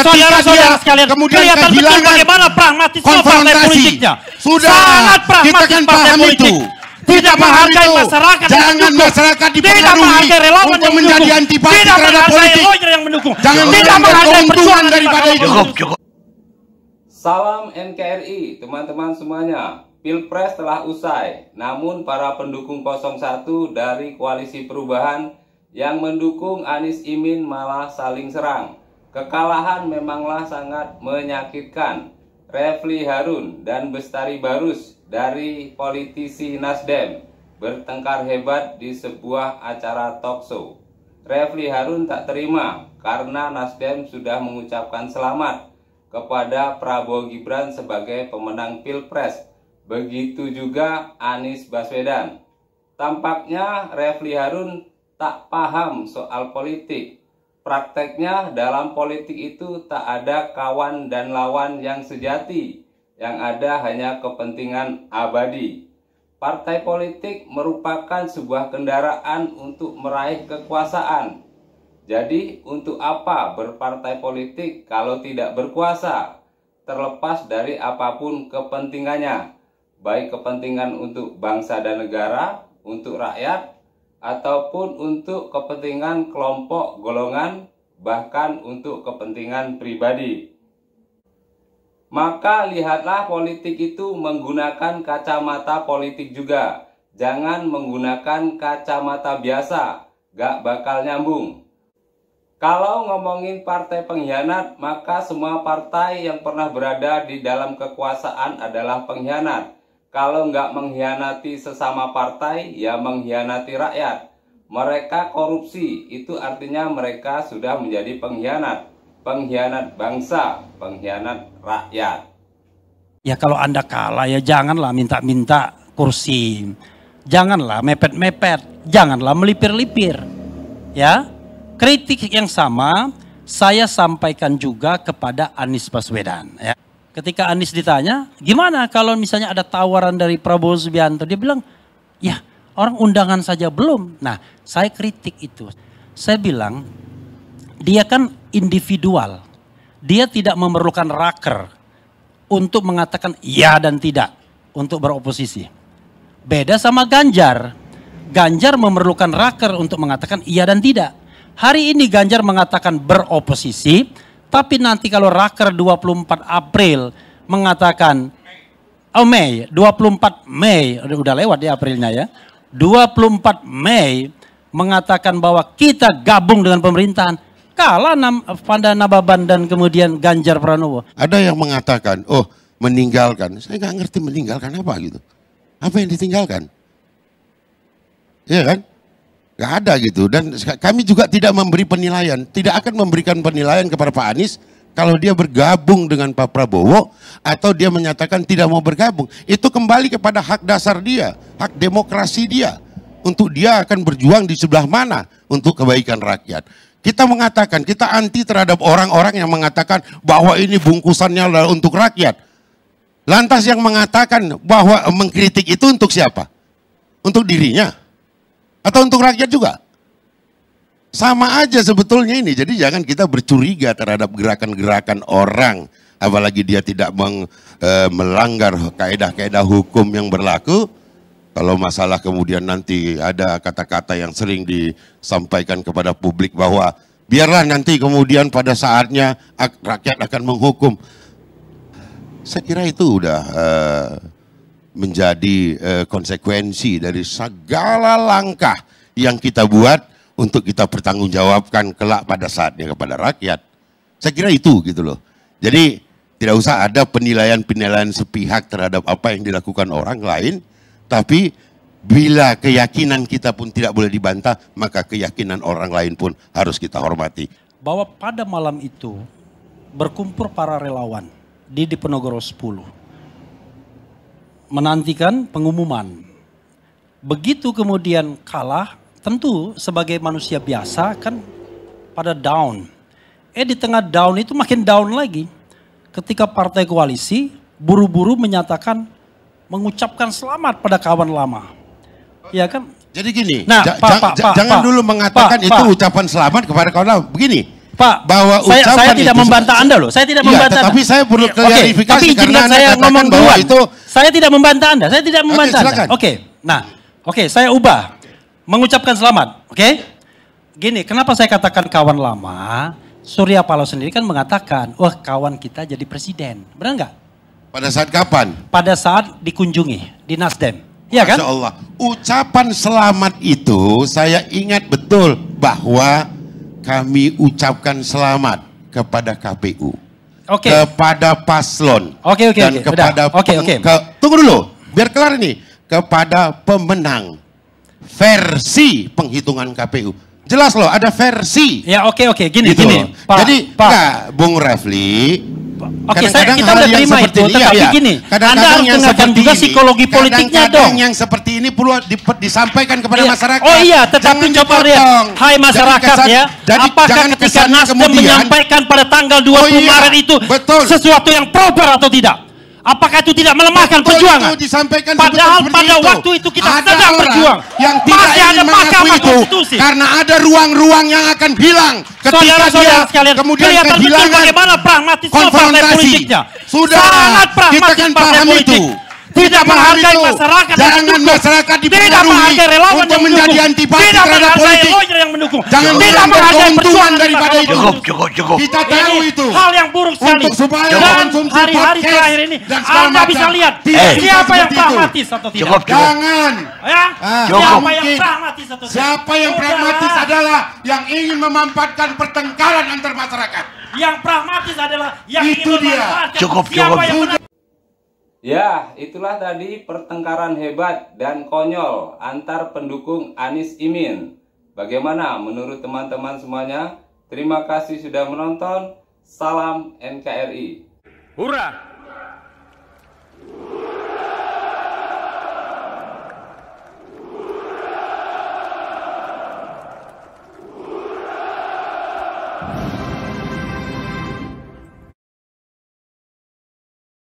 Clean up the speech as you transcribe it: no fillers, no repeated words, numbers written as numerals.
saudara-saudara sekalian, kelihatan betul bagaimana pragmatisme partai politiknya. Sudah, sangat kita pragmatis kan partai paham politik. itu. Tidak menghargai masyarakat, jangan masyarakat dipengaruhi untuk menjadi antipati tidak terhadap politik. yang mendukung. Jangan tidak menghargai perjuangan daripada itu. Salam NKRI teman-teman semuanya. Pilpres telah usai, namun para pendukung 01 dari Koalisi Perubahan yang mendukung Anies Imin malah saling serang. Kekalahan memanglah sangat menyakitkan. Refli Harun dan Bestari Barus dari politisi Nasdem bertengkar hebat di sebuah acara talkshow. Refli Harun tak terima karena Nasdem sudah mengucapkan selamat kepada Prabowo Gibran sebagai pemenang Pilpres. Begitu juga Anies Baswedan. Tampaknya Refli Harun tak paham soal politik. Prakteknya dalam politik itu tak ada kawan dan lawan yang sejati. Yang ada hanya kepentingan abadi. Partai politik merupakan sebuah kendaraan untuk meraih kekuasaan. Jadi untuk apa berpartai politik kalau tidak berkuasa? Terlepas dari apapun kepentingannya. Baik kepentingan untuk bangsa dan negara, untuk rakyat, ataupun untuk kepentingan kelompok golongan, bahkan untuk kepentingan pribadi. Maka lihatlah politik itu menggunakan kacamata politik juga. Jangan menggunakan kacamata biasa, gak bakal nyambung. Kalau ngomongin partai pengkhianat, maka semua partai yang pernah berada di dalam kekuasaan adalah pengkhianat. Kalau nggak mengkhianati sesama partai, ya mengkhianati rakyat. Mereka korupsi, itu artinya mereka sudah menjadi pengkhianat. Pengkhianat bangsa, pengkhianat rakyat. Ya kalau Anda kalah ya janganlah minta-minta kursi. Janganlah mepet-mepet, janganlah melipir-lipir. Ya, kritik yang sama saya sampaikan juga kepada Anies Baswedan. Ya. Ketika Anies ditanya, gimana kalau misalnya ada tawaran dari Prabowo Subianto? Dia bilang, ya orang undangan saja belum. Nah, saya kritik itu. Saya bilang, dia kan individual. Dia tidak memerlukan raker untuk mengatakan iya dan tidak untuk beroposisi. Beda sama Ganjar. Ganjar memerlukan raker untuk mengatakan iya dan tidak. Hari ini Ganjar mengatakan beroposisi, tapi nanti kalau raker 24 April mengatakan, Mei, 24 Mei, udah lewat ya Aprilnya ya. 24 Mei mengatakan bahwa kita gabung dengan pemerintahan. Kalah Panda Nababan dan kemudian Ganjar Pranowo. Ada yang mengatakan, oh meninggalkan. Saya nggak ngerti meninggalkan apa gitu. Apa yang ditinggalkan? Iya kan? Nggak ada gitu. Dan kami juga tidak memberi penilaian. Tidak akan memberikan penilaian kepada Pak Anies kalau dia bergabung dengan Pak Prabowo atau dia menyatakan tidak mau bergabung. Itu kembali kepada hak dasar dia, hak demokrasi dia. Untuk dia akan berjuang di sebelah mana untuk kebaikan rakyat. Kita mengatakan, kita anti terhadap orang-orang yang mengatakan bahwa ini bungkusannya adalah untuk rakyat. Lantas yang mengatakan bahwa mengkritik itu untuk siapa? Untuk dirinya? Atau untuk rakyat juga? Sama aja sebetulnya ini. Jadi jangan kita bercuriga terhadap gerakan-gerakan orang. Apalagi dia tidak melanggar kaedah-kaedah hukum yang berlaku. Kalau masalah kemudian nanti ada kata-kata yang sering disampaikan kepada publik bahwa biarlah nanti kemudian pada saatnya rakyat akan menghukum. Saya kira itu udah menjadi konsekuensi dari segala langkah yang kita buat untuk kita pertanggungjawabkan kelak pada saatnya kepada rakyat. Saya kira itu gitu loh. Jadi tidak usah ada penilaian-penilaian sepihak terhadap apa yang dilakukan orang lain. Tapi bila keyakinan kita pun tidak boleh dibantah, maka keyakinan orang lain pun harus kita hormati. Bahwa pada malam itu berkumpul para relawan di Diponegoro 10. Menantikan pengumuman. Begitu kemudian kalah, tentu sebagai manusia biasa kan pada down. Di tengah down itu makin down lagi. Ketika partai koalisi buru-buru menyatakan mengucapkan selamat pada kawan lama. Ya kan? Jadi gini, nah, jangan dulu mengatakan itu ucapan selamat kepada kawan lama. Begini, Pak, bahwa saya ucapan tidak itu membantah Anda loh. Saya tidak Iya, membantah tetapi Anda. saya perlu klarifikasi tapi karena izinkan Anda saya katakan ngomong bahwa duluan. itu Saya tidak membantah Anda. Saya tidak membantah Anda. silakan. Oke, saya ubah. Mengucapkan selamat. Oke? Gini, kenapa saya katakan kawan lama? Surya Paloh sendiri kan mengatakan, wah kawan kita jadi presiden. Benar nggak? pada saat kapan? Pada saat dikunjungi di Nasdem. Iya kan? Masya Allah. Ucapan selamat itu saya ingat betul bahwa kami ucapkan selamat kepada KPU. Oke. Kepada paslon. Oke. Dan kepada tunggu dulu, biar kelar ini. Kepada pemenang versi penghitungan KPU. Jelas loh, ada versi. Ya oke. Gini. Pak, jadi Pak Bung Refli. Oke, kita udah terima itu, tetapi gini, Anda harus dengarkan juga psikologi politiknya dong. Yang seperti ini perlu disampaikan kepada masyarakat. Oh iya, tetapi coba lihat, hai masyarakat ya, apakah ketika Nasdem menyampaikan pada tanggal 20 Maret itu sesuatu yang proper atau tidak? Apakah itu tidak melemahkan perjuangan? Padahal pada waktu itu kita sedang berjuang. Yang tidak ingin mengakui itu karena ada ruang-ruang yang akan hilang ketika dia kemudian kehilangan bagaimana pragmatisme partai politiknya. Sudah, sangat pragmatis kita kan partai paham politik. itu. Tidak menghargai masyarakat yang jangan mendukung. masyarakat Tidak dipengaruhi menghargai relawan untuk yang menjadi mendukung. antipati Tidak terhadap menghargai politik. lawyer yang mendukung. Jangan tidak mengambil menghargai keuntungan perjuangan daripada itu. Cukup. Kita tahu ini itu. hal yang buruk sekali. Untuk supaya dan konsumsi hari-hari podcast terakhir ini dan segala Anda macam. bisa lihat Tidak siapa yang seperti itu. pragmatis atau tidak. Cukup. Jangan. Ya? Cukup. Siapa yang pragmatis atau tidak. Siapa yang Sudah. pragmatis adalah yang ingin memanfaatkan pertengkaran antar masyarakat. Yang pragmatis adalah yang Itu ingin dia. memanfaatkan Cukup. siapa yang benar. Ya, itulah tadi pertengkaran hebat dan konyol antar pendukung Anies Imin. Bagaimana menurut teman-teman semuanya? Terima kasih sudah menonton. Salam NKRI. Hurrah!